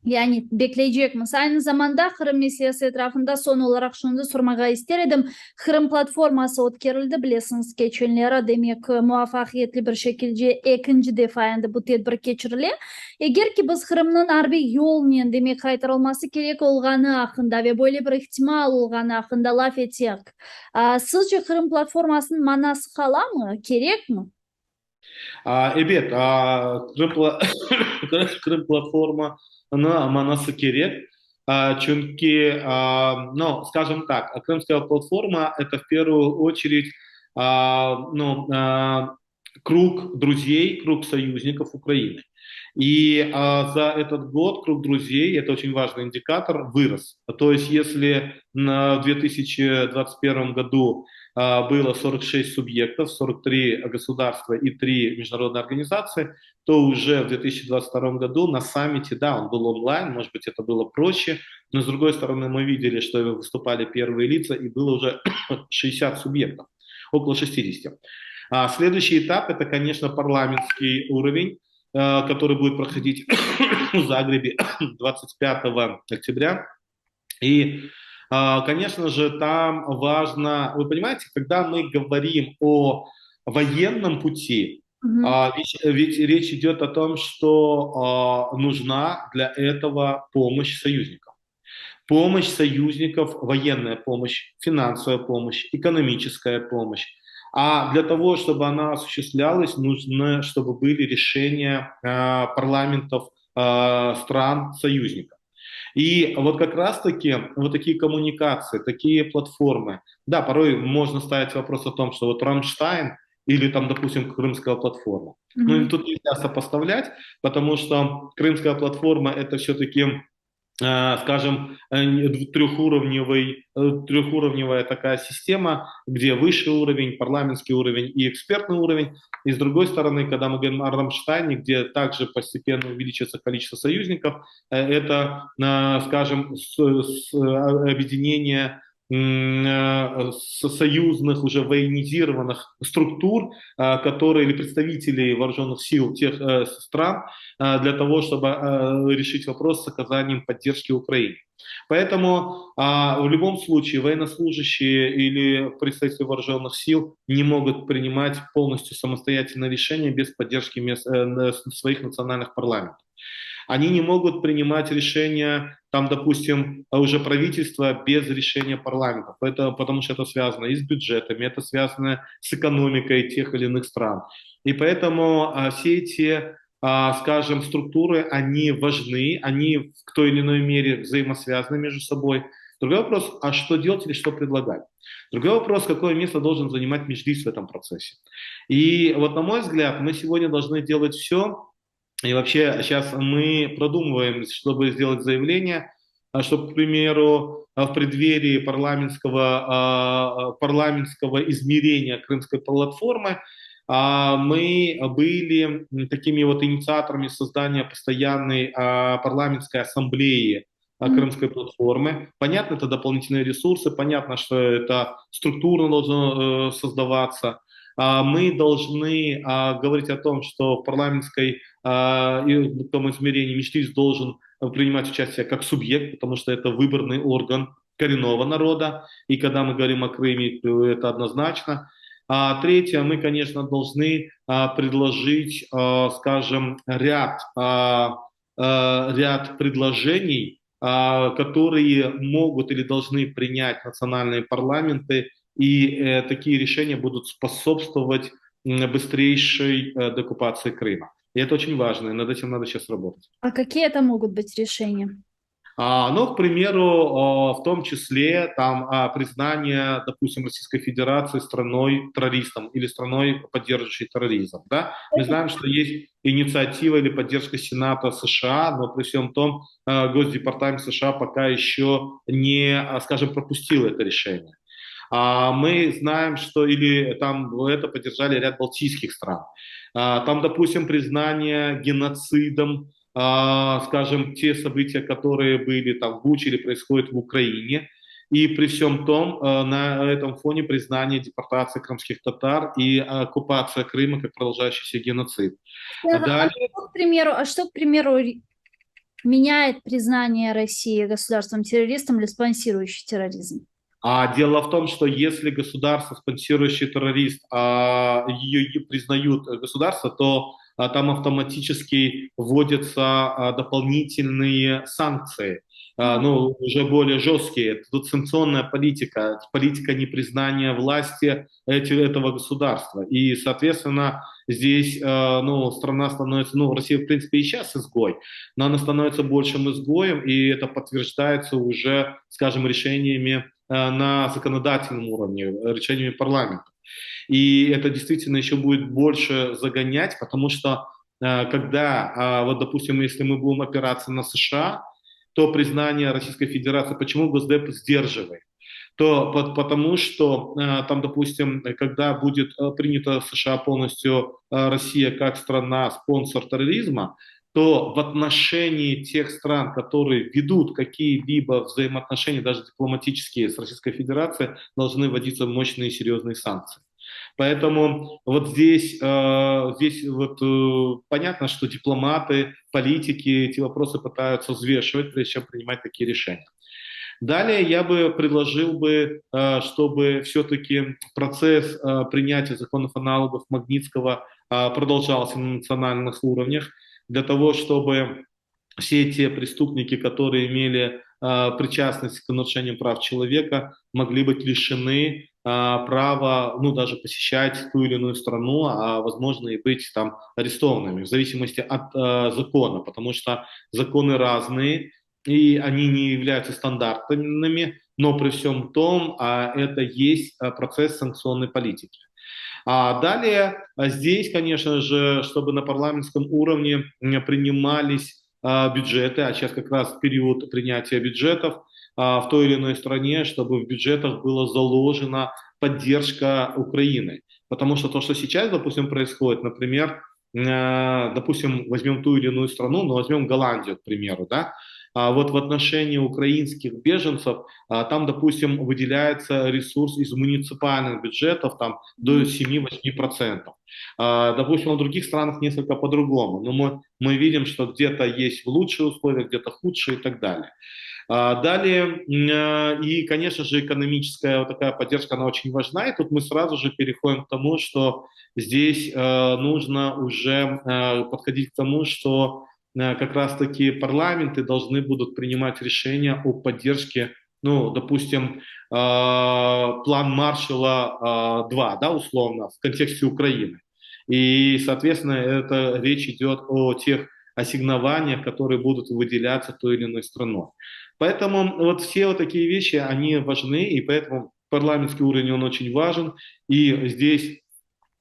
Speaker 1: Yani bekleyecekmiz. Aynı zamanda Kırım meselesi etrafında son olarak şunu da sormağa ister edim. Kırım platforması o'tkirildi, bilesiniz geçenlere, demek muvaffaqiyetli bir şekilde ikinci defa endi bu tedbir keçirildi. Eğer ki biz Kırım'ın harbiy yolundan demek qaytarılması gerek olgаны hakkında ve böyle bir ihtimal olgаны hakkında laf etsek, sizce Kırım platformasının manası kala mı, gerek mi?
Speaker 2: Evet, Крым платформа манасы керек, чунки, ну, скажем так, Крымская платформа это в первую очередь круг друзей, круг союзников Украины. И за этот год круг друзей, это очень важный индикатор, вырос. То есть если в 2021 году было 46 субъектов, 43 государства и 3 международные организации, то уже в 2022 году на саммите, да, он был онлайн, может быть, это было проще, но с другой стороны мы видели, что выступали первые лица, и было уже 60 субъектов, около 60. Следующий этап – это, конечно, парламентский уровень, который будет проходить в Загребе 25 октября. И, конечно же, там важно, вы понимаете, когда мы говорим о военном пути, ведь речь идет о том, что нужна для этого помощь союзников. Помощь союзников, военная помощь, финансовая помощь, экономическая помощь. А для того, чтобы она осуществлялась, нужно, чтобы были решения парламентов стран-союзников. И вот как раз-таки вот такие коммуникации, такие платформы, да, порой можно ставить вопрос о том, что вот Рамштайн или там, допустим, Крымская платформа. Ну, и
Speaker 1: Мгм.
Speaker 2: тут нельзя сопоставлять, потому что Крымская платформа это все-таки скажем, трехуровневая такая система, где высший уровень, парламентский уровень и экспертный уровень. И с другой стороны, когда мы говорим о Рамштайне, где также постепенно увеличивается количество союзников, это, скажем, объединение союзных уже военизированных структур, которые или представителей вооруженных сил тех стран, для того, чтобы решить вопрос с оказанием поддержки Украине. Поэтому в любом случае военнослужащие или представители вооруженных сил не могут принимать полностью самостоятельное решение без поддержки своих национальных парламентов. Они не могут принимать решения, там, допустим, уже правительства без решения парламента, потому что это связано и с бюджетами, это связано с экономикой тех или иных стран. И поэтому все эти, скажем, структуры, они важны, они в той или иной мере взаимосвязаны между собой. Другой вопрос, а что делать или что предлагать? Другой вопрос, какое место должен занимать Меджлис в этом процессе. И вот, на мой взгляд, мы сегодня должны делать все, и вообще сейчас мы продумываем, чтобы сделать заявление, чтобы, к примеру, в преддверии парламентского измерения Крымской платформы мы были такими вот инициаторами создания постоянной парламентской ассамблеи
Speaker 1: Мгм.
Speaker 2: Крымской платформы. Понятно, это дополнительные ресурсы, понятно, что это структурно должно создаваться. Мы должны говорить о том, что в парламентской и в том измерении Меджлис должен принимать участие как субъект, потому что это выборный орган коренного народа. И когда мы говорим о Крыме, то это однозначно. Третье, мы, конечно, должны предложить, скажем, ряд предложений, которые могут или должны принять национальные парламенты, и такие решения будут способствовать быстрейшей деоккупации Крыма. И это очень важно, и над этим надо сейчас работать.
Speaker 1: А какие это могут быть решения?
Speaker 2: Ну, к примеру, в том числе там признание, допустим, Российской Федерации страной-террористом или страной, поддерживающей терроризм. Да? Мы знаем, что есть инициатива или поддержка Сената США, но при всем том Госдепартамент США пока еще не, скажем, пропустил это решение. Мы знаем, что или там это поддержали ряд балтийских стран. Там, допустим, признание геноцидом, скажем, те события, которые были там в Буче или происходят в Украине. И при всем том, на этом фоне признание депортации крымских татар и оккупация Крыма как продолжающийся геноцид. Далее,
Speaker 1: А что, к примеру, меняет признание России государством-террористом или спонсирующим терроризм?
Speaker 2: дело в том, что если государство, спонсирующее террорист, ее признают государство, то там автоматически вводятся дополнительные санкции,
Speaker 1: А,
Speaker 2: ну, уже более жесткие. Тут санкционная политика, политика непризнания власти этого государства. И, соответственно, здесь ну, страна становится, ну, Россия, в принципе, и сейчас изгой, но она становится большим изгоем, и это подтверждается уже, скажем, решениями на законодательном уровне, решениями парламента. И это действительно еще будет больше загонять, потому что когда, вот, допустим, если мы будем опираться на США, то признание Российской Федерации, почему Госдеп сдерживает? Потому что там, допустим, когда будет принята в США полностью Россия как страна-спонсор терроризма, то в отношении тех стран, которые ведут какие-либо взаимоотношения, даже дипломатические, с Российской Федерацией, должны вводиться мощные и серьезные санкции. Поэтому вот здесь вот понятно, что дипломаты, политики эти вопросы пытаются взвешивать, прежде чем принимать такие решения. Далее я бы предложил бы, чтобы все-таки процесс принятия законов о налогах Магнитского продолжался на национальных уровнях, для того, чтобы все те преступники, которые имели причастность к нарушениям прав человека, могли быть лишены права, ну, даже посещать ту или иную страну, а возможно и быть там арестованными, в зависимости от закона, потому что законы разные, и они не являются стандартными, но при всем том это есть процесс санкционной политики. А далее здесь, конечно же, чтобы на парламентском уровне принимались бюджеты, а сейчас как раз период принятия бюджетов в той или иной стране, чтобы в бюджетах была заложена поддержка Украины. Потому что то, что сейчас, допустим, происходит, например, допустим, возьмем ту или иную страну, но возьмем Голландию, к примеру, да, вот в отношении украинских беженцев там, допустим, выделяется ресурс из муниципальных бюджетов там, до 7-8%. Допустим, в других странах несколько по-другому, но мы видим, что где-то есть лучшие условия, где-то худшие и так далее. Далее, и, конечно же, экономическая вот такая поддержка, она очень важна, и тут мы сразу же переходим к тому, что здесь нужно уже подходить к тому, что как раз-таки парламенты должны будут принимать решения о поддержке, ну, допустим, план Маршалла 2, да, условно, в контексте Украины. И, соответственно, это речь идет о тех ассигнованиях, которые будут выделяться той или иной страной. Поэтому вот все вот такие вещи, они важны, и поэтому парламентский уровень, он очень важен. И здесь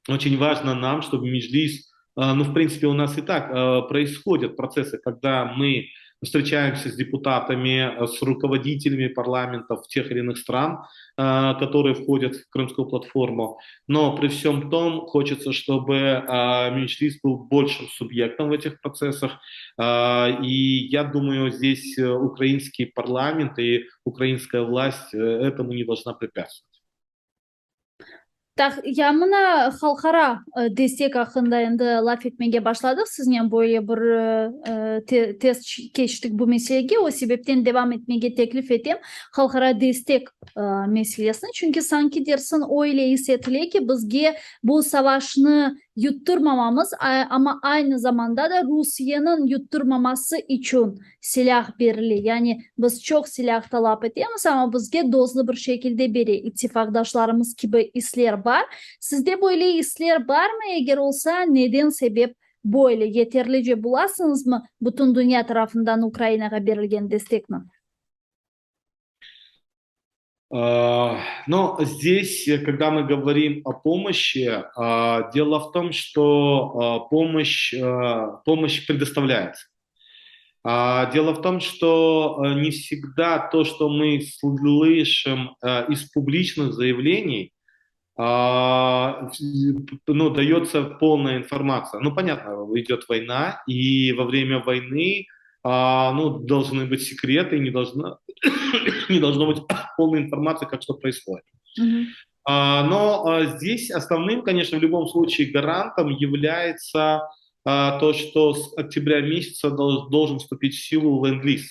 Speaker 2: очень важно нам, чтобы Меджлис, ну, в принципе, у нас и так происходят процессы, когда мы встречаемся с депутатами, с руководителями парламентов тех или иных стран, которые входят в Крымскую платформу. Но при всем том хочется, чтобы Меджлис был большим субъектом в этих процессах. И я думаю, здесь украинский парламент и украинская власть этому не должна препятствовать.
Speaker 1: Так, я мына халқара десек ақында енді лaf etmеге башладық. Сізнен бойы бір тест кештік бұл меселеге. О себептен девам etmеге теклif етем. Халқара дестек meselesini. Çünkü sanki dersin öyle hissettiler ki bizge bu savaşını yutturmamamız ama aynı zamanda da Rusya'nın yutturmaması için silah berili. Yani biz çok silah talep ediyoruz ama bizge dozlu bir şekilde beri ittifakdaşlarımız gibi isler var. Sizde böyle isler var mı? Eğer olsa neden sebep böyle yeterlice bulasınız mı bütün dünya tarafından Ukrayna'ya verilgen destekle?
Speaker 2: Но здесь, когда мы говорим о помощи, дело в том, что помощь предоставляется. Дело в том, что не всегда то, что мы слышим из публичных заявлений, ну, дается полная информация. Ну, понятно, идет война, и во время войны ну, должны быть секреты, не должно быть полной информации, как что происходит. Но здесь основным, конечно, в любом случае гарантом является то, что с октября месяца должен вступить в силу ленд-лиз.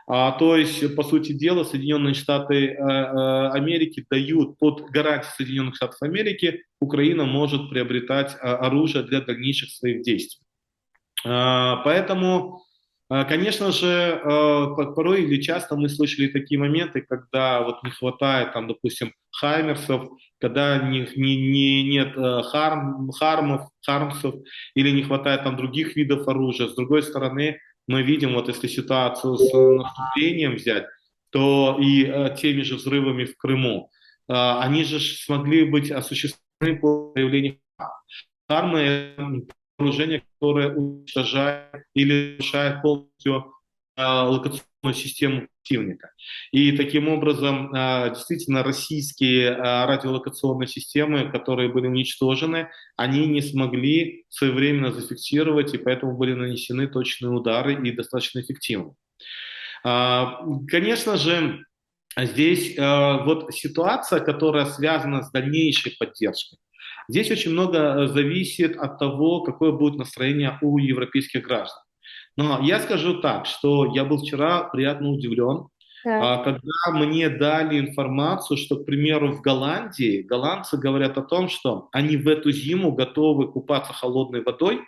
Speaker 2: То есть, по сути дела, Соединенные Штаты Америки дают под гарантией Соединенных Штатов Америки, Украина может приобретать оружие для дальнейших своих действий. Поэтому, конечно же, порой или часто мы слышали такие моменты, когда вот не хватает, там, допустим, хаймерсов, когда нет хармсов или не хватает там других видов оружия. С другой стороны, мы видим, вот если ситуацию с наступлением взять, то и теми же взрывами в Крыму, они же смогли быть осуществлены по появлению хармы. Это вооружение, которое уничтожает или разрушает полностью локационную систему противника. И таким образом, действительно, российские радиолокационные системы, которые были уничтожены, они не смогли своевременно зафиксировать, и поэтому были нанесены точные удары и достаточно эффективно. Конечно же, здесь вот ситуация, которая связана с дальнейшей поддержкой. Здесь очень много зависит от того, какое будет настроение у европейских граждан. Но я скажу так, что я был вчера приятно удивлен, когда мне дали информацию, что, к примеру, в Голландии голландцы говорят о том, что они в эту зиму готовы купаться холодной водой,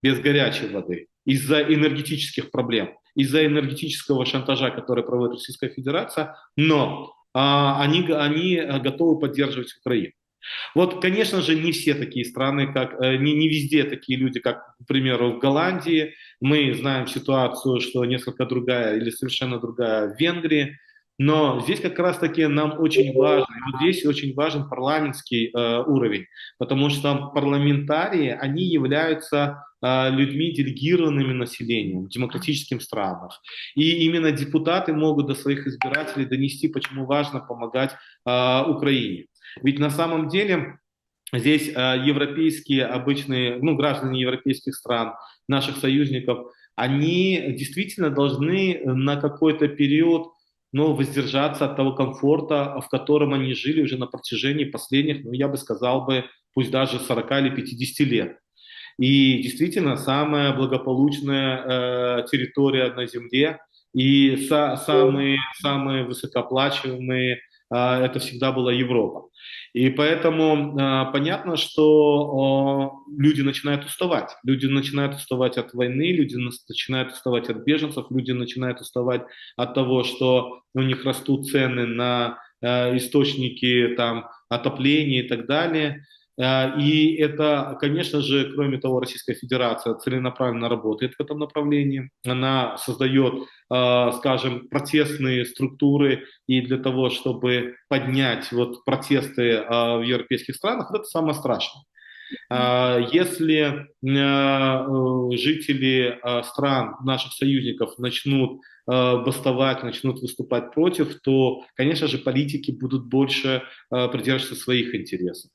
Speaker 2: без горячей воды, из-за энергетических проблем, из-за энергетического шантажа, который проводит Российская Федерация, но они готовы поддерживать Украину. Вот, конечно же, не все такие страны, не везде такие люди, как, к примеру, в Голландии. Мы знаем ситуацию, что несколько другая или совершенно другая в Венгрии. Но здесь как раз-таки нам очень важно, и вот здесь очень важен парламентский уровень, потому что парламентарии, они являются людьми, делегированными населением в демократических странах. И именно депутаты могут до своих избирателей донести, почему важно помогать Украине. Ведь на самом деле здесь европейские обычные, ну, граждане европейских стран, наших союзников, они действительно должны на какой-то период, ну, воздержаться от того комфорта, в котором они жили уже на протяжении последних, ну, я бы сказал бы, пусть даже 40 или 50 лет. И действительно, самая благополучная территория на Земле и самые высокооплачиваемые это всегда была Европа. И поэтому понятно, что люди начинают уставать. Люди начинают уставать от войны, люди начинают уставать от беженцев, люди начинают уставать от того, что у них растут цены на источники там, отопления и так далее. И это, конечно же, кроме того, Российская Федерация целенаправленно работает в этом направлении. Она создает, скажем, протестные структуры и для того, чтобы поднять вот протесты в европейских странах, это самое страшное. Если жители стран, наших союзников, начнут бастовать, начнут выступать против, то, конечно же, политики будут больше придерживаться своих интересов.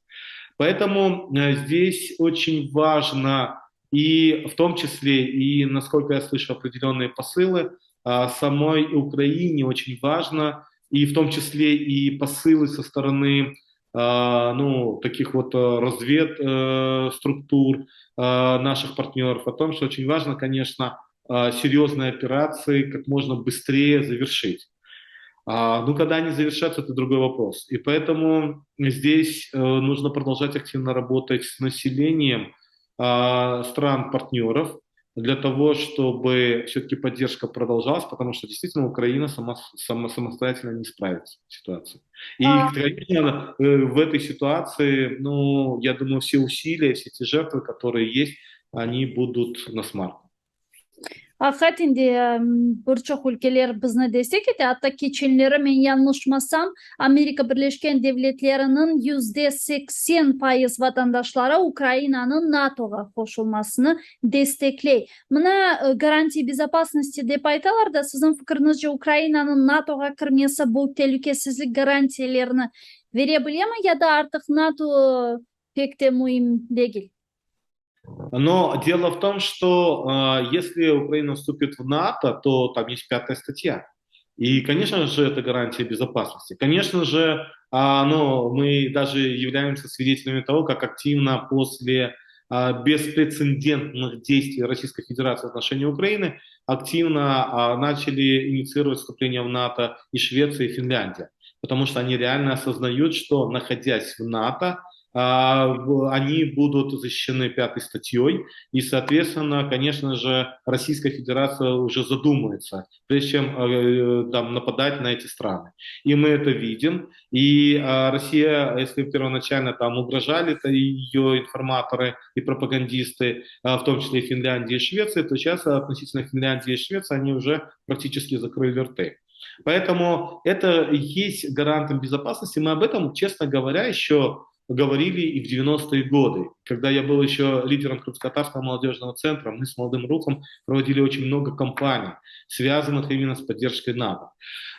Speaker 2: Поэтому здесь очень важно, и в том числе, и, насколько я слышу, определенные посылы, самой Украине очень важно, и в том числе и посылы со стороны ну, таких вот разведструктур наших партнеров, о том, что очень важно, конечно, серьезные операции как можно быстрее завершить. Ну, когда они завершатся, это другой вопрос. И поэтому здесь нужно продолжать активно работать с населением стран-партнеров для того, чтобы все-таки поддержка продолжалась, потому что действительно Украина самостоятельно не справится с ситуацией. И, конечно, в этой ситуации, ну, я думаю, все усилия, все те жертвы, которые есть, они будут на смарку.
Speaker 1: Ахат инде burçak ülkeler bizne destek edi. Hatta geçenlere men yanlışmasam Amerika Birleşken Devletleri'nin %80% vatandaşları Ukrayna'nın NATO'ga koşulmasını destekley. Mına garanti безопасности dep aytalar da sizin fikrinizce Ukrayna'nın NATO'ga kirmesi bu tehlikesizlik garantiyelerini verebilir mi ya da artık NATO pek de mühim değil?
Speaker 2: Но дело в том, что если Украина вступит в НАТО, то там есть 5-я статья. И, конечно же, это гарантия безопасности. Конечно же, ну, мы даже являемся свидетелями того, как активно после беспрецедентных действий Российской Федерации в отношении Украины активно начали инициировать вступление в НАТО и Швеция, и Финляндия. Потому что они реально осознают, что, находясь в НАТО, они будут защищены 5-й статьей, и, соответственно, конечно же, Российская Федерация уже задумается, прежде чем там, нападать на эти страны. И мы это видим, и Россия, если первоначально там угрожали ее информаторы и пропагандисты, в том числе и Финляндии и Швеции, то сейчас относительно Финляндии и Швеции они уже практически закрыли рты. Поэтому это и есть гарантом безопасности. Мы об этом, честно говоря, еще говорили и в 90-е годы. Когда я был еще лидером Крымско-Татарского молодежного центра, мы с Молодым Рухом проводили очень много кампаний, связанных именно с поддержкой НАТО,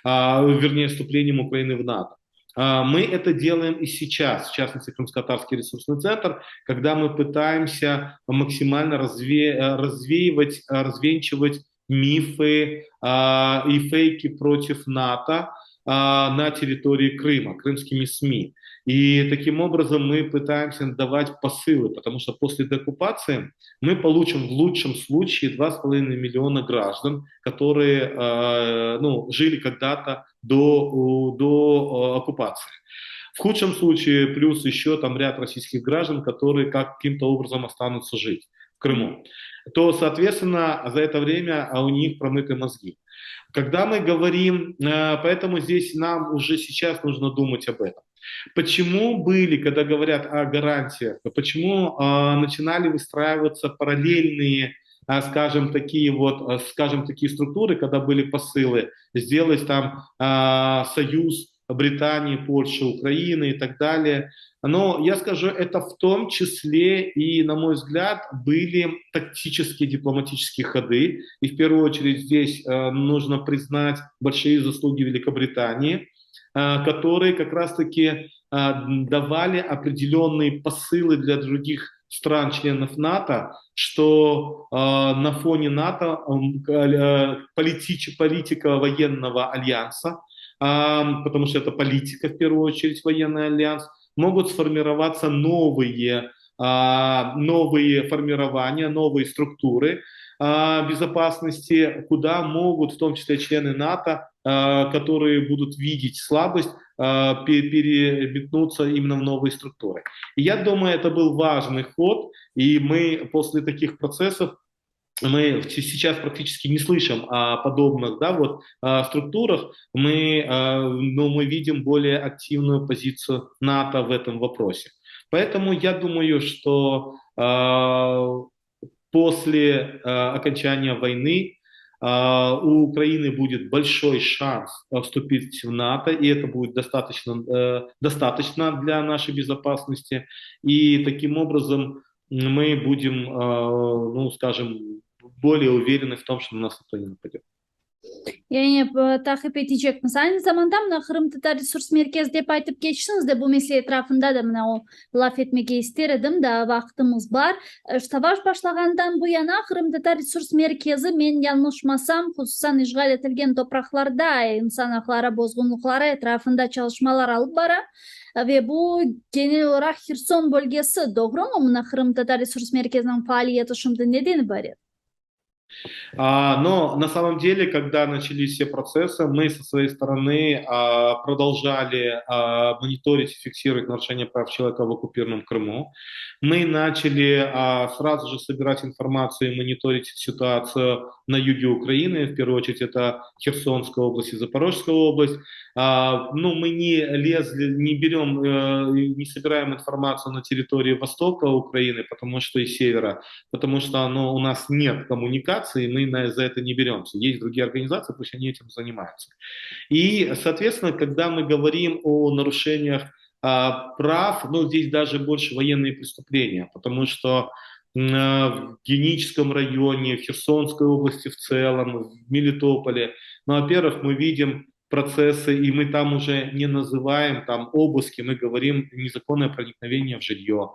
Speaker 2: вернее, вступлением Украины в НАТО. Мы это делаем и сейчас, в частности, Крымско-Татарский ресурсный центр, когда мы пытаемся максимально развенчивать мифы и фейки против НАТО на территории Крыма, крымскими СМИ. И таким образом мы пытаемся давать посылы, потому что после деоккупации мы получим в лучшем случае 2,5 миллиона граждан, которые ну, жили когда-то до оккупации. В худшем случае плюс еще там ряд российских граждан, которые каким-то образом останутся жить. в Крыму, то, соответственно, за это время у них промыты мозги. Когда мы говорим, поэтому здесь нам уже сейчас нужно думать об этом. Почему были, когда говорят о гарантиях, почему начинали выстраиваться параллельные, скажем, такие вот, скажем, такие структуры, когда были посылы, сделать там союз Британии, Польши, Украины и так далее. Но я скажу, это в том числе и, на мой взгляд, были тактические дипломатические ходы. И в первую очередь здесь нужно признать большие заслуги Великобритании, которые как раз-таки давали определенные посылы для других стран-членов НАТО, что на фоне НАТО политика военного альянса, потому что это политика, в первую очередь, военный альянс, могут сформироваться новые формирования, новые структуры безопасности, куда могут, в том числе члены НАТО, которые будут видеть слабость, переметнуться именно в новые структуры. И я думаю, это был важный ход, и мы после таких процессов мы сейчас практически не слышим о подобных, да, вот, структурах. Но мы видим более активную позицию НАТО в этом вопросе. Поэтому я думаю, что после окончания войны у Украины будет большой шанс вступить в НАТО, и это будет достаточно для нашей безопасности. И таким образом мы будем, ну, скажем, более уверены в том, что на нас никто не нападет.
Speaker 1: Yani takip edecekmiz. Aynı zamanda mına Kırım'da resurs merkezi dep aytıp geçtiniz de bu mesele etrafında da mına o laf etmege isterim da vaktimiz var. Savaş başlagandan bu yana Kırım'da resurs merkezi men yanlışmasam hususan işgal etilgen topraklarda insan hakları bozgunlukları etrafında çalışmalar alıp bara. Ve bu genel olarak Херсон bölgesi doğru mu? Mına Kırım'da resurs merkezinin faaliyeti şimdi neden ibaret?
Speaker 2: Но на самом деле, когда начались все процессы, мы со своей стороны продолжали мониторить и фиксировать нарушения прав человека в оккупированном Крыму. Мы начали сразу же собирать информацию и мониторить ситуацию на юге Украины, в первую очередь это Херсонская область и Запорожская область. Ну, мы не лезли, не берем, не собираем информацию на территории востока Украины, потому что и севера, потому что у нас нет коммуникации, мы за это не беремся. Есть другие организации, пусть они этим занимаются. И, соответственно, когда мы говорим о нарушениях прав, ну, здесь даже больше военные преступления, потому что в Геническом районе, в Херсонской области в целом, в Мелитополе, ну, во-первых, мы видим процессы, и мы там уже не называем там обыски, мы говорим незаконное проникновение в жилье.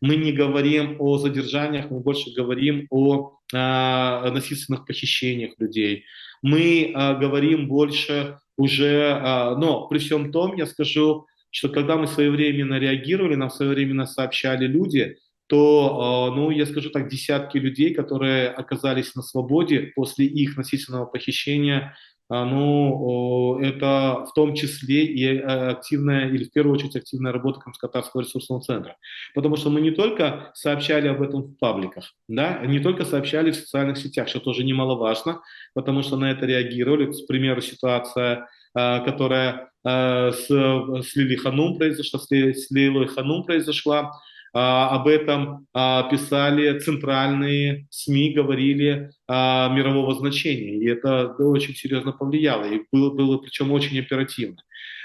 Speaker 2: Мы не говорим о задержаниях, мы больше говорим о насильственных похищениях людей. Мы говорим больше уже, но при всем том я скажу, что когда мы своевременно реагировали, нам своевременно сообщали люди, то, ну, я скажу так, десятки людей, которые оказались на свободе после их насильственного похищения, ну, это в том числе и активная, или в первую очередь активная работа Крымско-Татарского ресурсного центра. Потому что мы не только сообщали об этом в пабликах, да, не только сообщали в социальных сетях, что тоже немаловажно, потому что на это реагировали. К примеру, ситуация, которая с Лили Ханум произошла, с Лейлой Ханум произошла, об этом писали центральные СМИ, говорили мирового значения, и это очень серьезно повлияло, и было причем очень оперативно.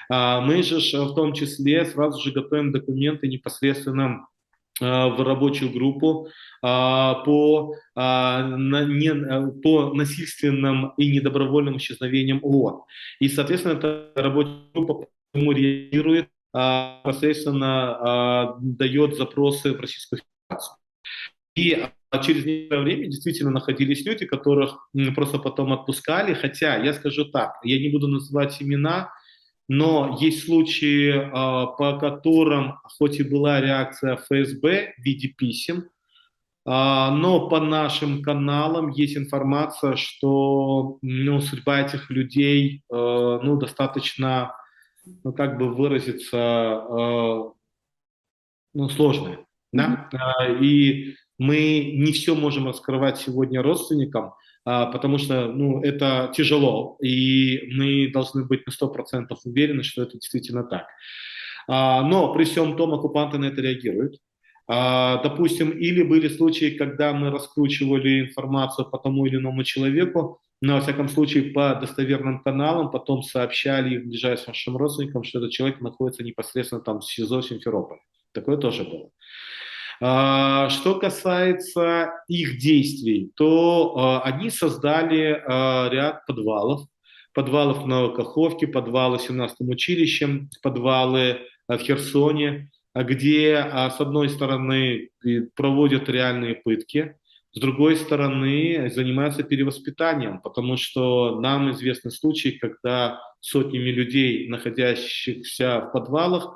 Speaker 2: Мы же в том числе сразу же готовим документы непосредственно в рабочую группу по насильственным и недобровольным исчезновениям ООН. И, соответственно, эта рабочая группа реагирует, непосредственно дает запросы в Российскую Федерацию. И через некоторое время действительно находились люди, которых просто потом отпускали. Хотя, я скажу так, я не буду называть имена, но есть случаи, по которым, хоть и была реакция ФСБ в виде писем, но по нашим каналам есть информация, что, ну, судьба этих людей, ну, достаточно, ну, как бы выразиться, ну, сложная, да, и Мы не все можем раскрывать сегодня родственникам, потому что ну, это тяжело, и мы должны быть на 100% уверены, что это действительно так. Но при всем том оккупанты на это реагируют. Допустим, или были случаи, когда мы раскручивали информацию по тому или иному человеку, но, во всяком случае, по достоверным каналам потом сообщали их ближайшим родственникам, что этот человек находится непосредственно там в СИЗО Симферополя. Такое тоже было. Что касается их действий, то они создали ряд подвалов в Новокаховке, подвалы в 17-м училище, подвалы в Херсоне, где, с одной стороны, проводят реальные пытки, с другой стороны, занимаются перевоспитанием, потому что нам известны случаи, когда сотнями людей, находящихся в подвалах,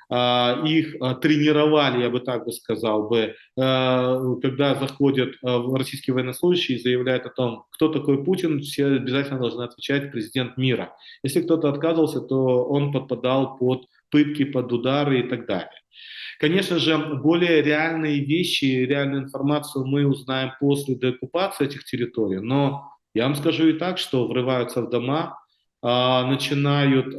Speaker 2: их тренировали, я бы так бы сказал бы, когда заходят российские военнослужащие и заявляют о том, кто такой Путин, все обязательно должны отвечать президент мира. Если кто-то отказывался, то он подпадал под пытки, под удары и так далее. Конечно же, более реальные вещи, реальную информацию мы узнаем после деоккупации этих территорий, но я вам скажу и так, что врываются в дома, начинают,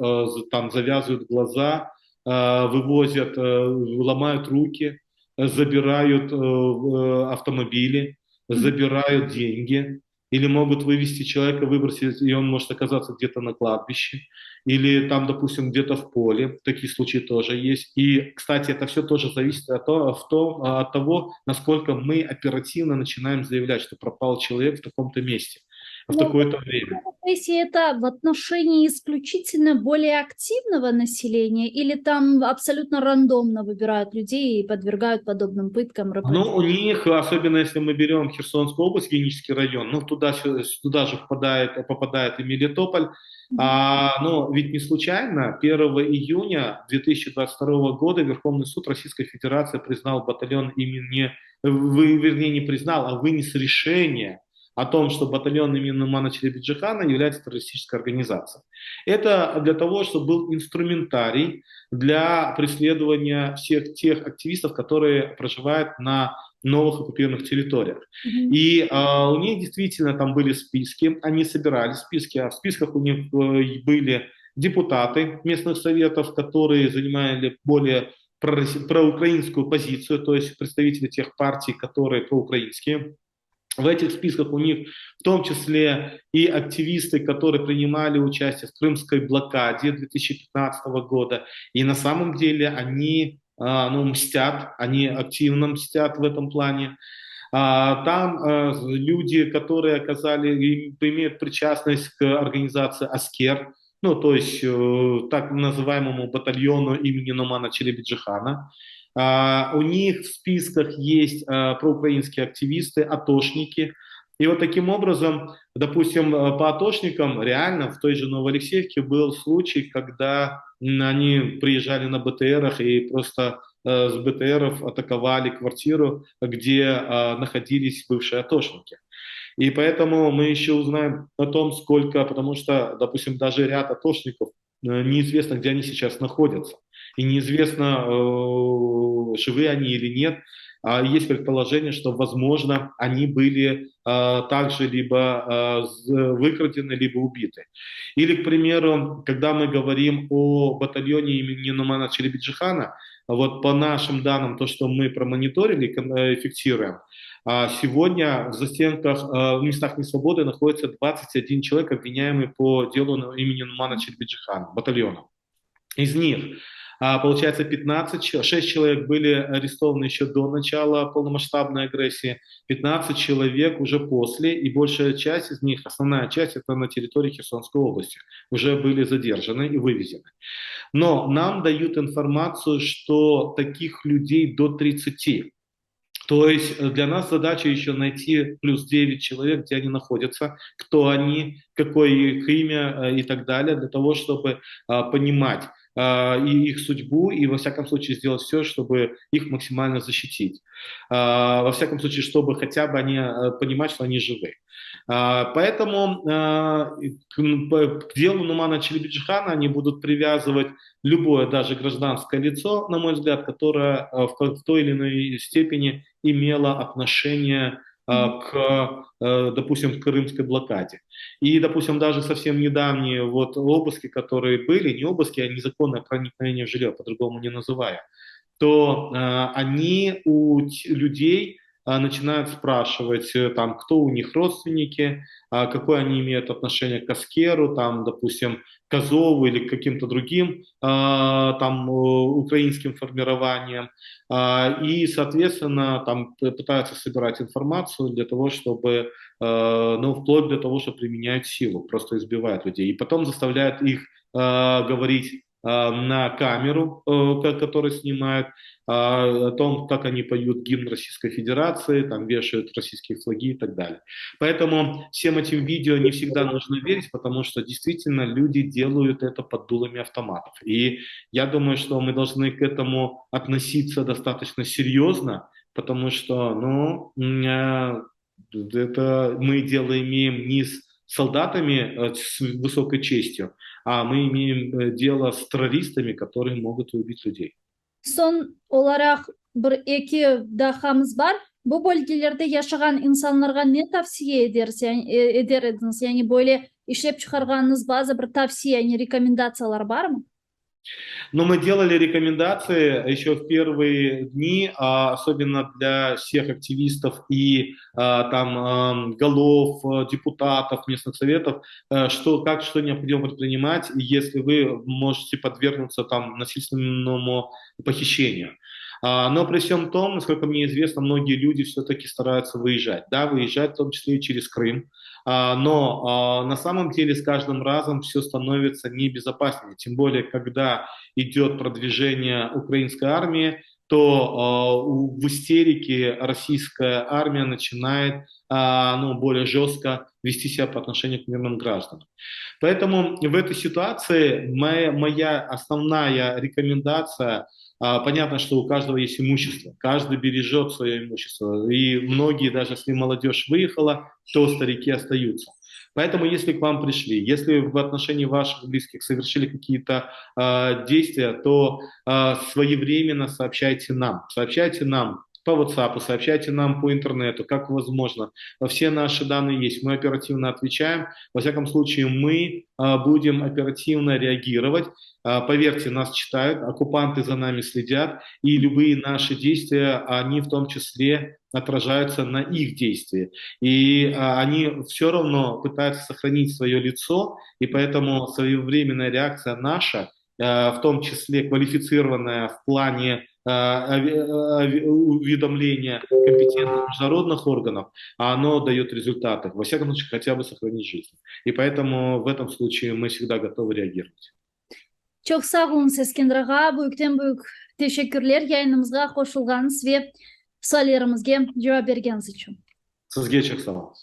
Speaker 2: там, завязывают глаза, вывозят, ломают руки, забирают автомобили, забирают деньги, или могут вывести человека, выбросить, и он может оказаться где-то на кладбище, или там, допустим, где-то в поле. Такие случаи тоже есть. И, кстати, это все тоже зависит от того, насколько мы оперативно начинаем заявлять, что пропал человек в таком-то месте, в
Speaker 1: Но
Speaker 2: такое-то время.
Speaker 1: если это в отношении исключительно более активного населения, или там абсолютно рандомно выбирают людей и подвергают подобным пыткам,
Speaker 2: Ну,
Speaker 1: репрессиям?
Speaker 2: у них, особенно если мы берем Херсонскую область, Генический район, ну, туда же попадает и Мелитополь.
Speaker 1: Мгм.
Speaker 2: Но ведь не случайно 1 июня 2022 года Верховный суд Российской Федерации признал батальон имени, вернее, не признал, а вынес решение о том, что батальон имени Нумана Челебиджихана является террористической организацией. Это для того, чтобы был инструментарий для преследования всех тех активистов, которые проживают на новых оккупированных территориях.
Speaker 1: Мгм.
Speaker 2: И у них действительно там были списки, они собирали списки, а в списках у них были депутаты местных советов, которые занимали более проукраинскую позицию, то есть представители тех партий, которые проукраинские. В этих списках у них в том числе и активисты, которые принимали участие в крымской блокаде 2015 года. И на самом деле они ну, мстят, они активно мстят в этом плане. Там люди, которые имеют причастность к организации «Аскер», ну, то есть так называемому батальону имени Нумана Челебиджихана. У них в списках есть проукраинские активисты, атошники. И вот таким образом, допустим, по атошникам реально в той же Новоалексеевке был случай, когда они приезжали на БТРах и просто с БТРов атаковали квартиру, где находились бывшие атошники. И поэтому мы еще узнаем о том, сколько, потому что, допустим, даже ряд атошников неизвестно, где они сейчас находятся. И неизвестно, живые они или нет. Есть предположение, что, возможно, они были также либо выкрадены, либо убиты. Или, к примеру, когда мы говорим о батальоне имени Нумана Челебиджихана, вот по нашим данным, то, что мы промониторили, фиксируем, сегодня в застенках, в местах несвободы находится 21 человек, обвиняемый по делу имени Нумана Челебиджихана, батальона. Из них, получается, 6 человек были арестованы еще до начала полномасштабной агрессии, 15 человек уже после, и большая часть из них, основная часть, это на территории Херсонской области, уже были задержаны и вывезены. Но нам дают информацию, что таких людей до 30. То есть для нас задача еще найти плюс 9 человек, где они находятся, кто они, какое их имя и так далее, для того, чтобы понимать и их судьбу, и во всяком случае сделать все, чтобы их максимально защитить. Во всяком случае, чтобы хотя бы они понимать, что они живы. Поэтому к делу Нумана Челебиджихана они будут привязывать любое, даже гражданское лицо, на мой взгляд, которое в той или иной степени имела отношение допустим, к крымской блокаде. И, допустим, даже совсем недавние вот обыски, которые были, не обыски, а незаконное проникновение в жилье, по-другому не называя, то они людей начинают спрашивать, там, кто у них родственники, какое они имеют отношение к Аскеру, там, допустим, к Азову или к каким-то другим там, украинским формированиям. И, соответственно, там пытаются собирать информацию для того, чтобы, ну, вплоть до того, что применяют силу, просто избивают людей. И потом заставляют их говорить на камеру, который снимают, о том, как они поют гимн Российской Федерации, там вешают российские флаги и так далее. Поэтому всем этим видео не всегда нужно верить, потому что действительно люди делают это под дулами автоматов. И я думаю, что мы должны к этому относиться достаточно серьезно, потому что, ну, это мы дело имеем не с солдатами с высокой честью, а мы имеем дело с террористами, которые могут убить людей.
Speaker 1: Son olarak bir iki dahamiz бар. Bu bölgelerde yaşayan insanlarga ne tavsiye ederdiniz? Yani böyle işlep çıkarganınız bazı bir tavsiye, yani rekomendatsiyalar var mı?
Speaker 2: Но мы делали рекомендации еще в первые дни, особенно для всех активистов и там голов, депутатов, местных советов, что необходимо предпринимать, если вы можете подвергнуться там насильственному похищению. Но при всем том, насколько мне известно, многие люди все-таки стараются выезжать. Да, выезжать в том числе и через Крым. Но на самом деле с каждым разом все становится небезопаснее. Тем более, когда идет продвижение украинской армии, то в истерике российская армия начинает ну, более жестко вести себя по отношению к мирным гражданам. Поэтому в этой ситуации моя основная рекомендация. Понятно, что у каждого есть имущество, каждый бережет свое имущество, и многие, даже если молодежь выехала, то старики остаются. Поэтому, если к вам пришли, если в отношении ваших близких совершили какие-то действия, то своевременно сообщайте нам по WhatsApp, сообщайте нам по интернету, как возможно. Все наши данные есть, мы оперативно отвечаем. Во всяком случае, мы будем оперативно реагировать. Поверьте, нас читают, оккупанты за нами следят, и любые наши действия, они в том числе отражаются на их действия. И они все равно пытаются сохранить свое лицо, и поэтому своевременная реакция наша, в том числе квалифицированная в плане уведомления компетентных международных органов, оно дает результаты. Во всяком случае, хотя бы сохранить жизнь. И поэтому в этом случае мы всегда готовы реагировать.
Speaker 1: Çok sağ olun Seskender ağa. Büyükten büyük teşekkürler yayınımızga koşulganınız ve suallerimizge cevap bergeniz için.
Speaker 2: Sizге çok sağ olun.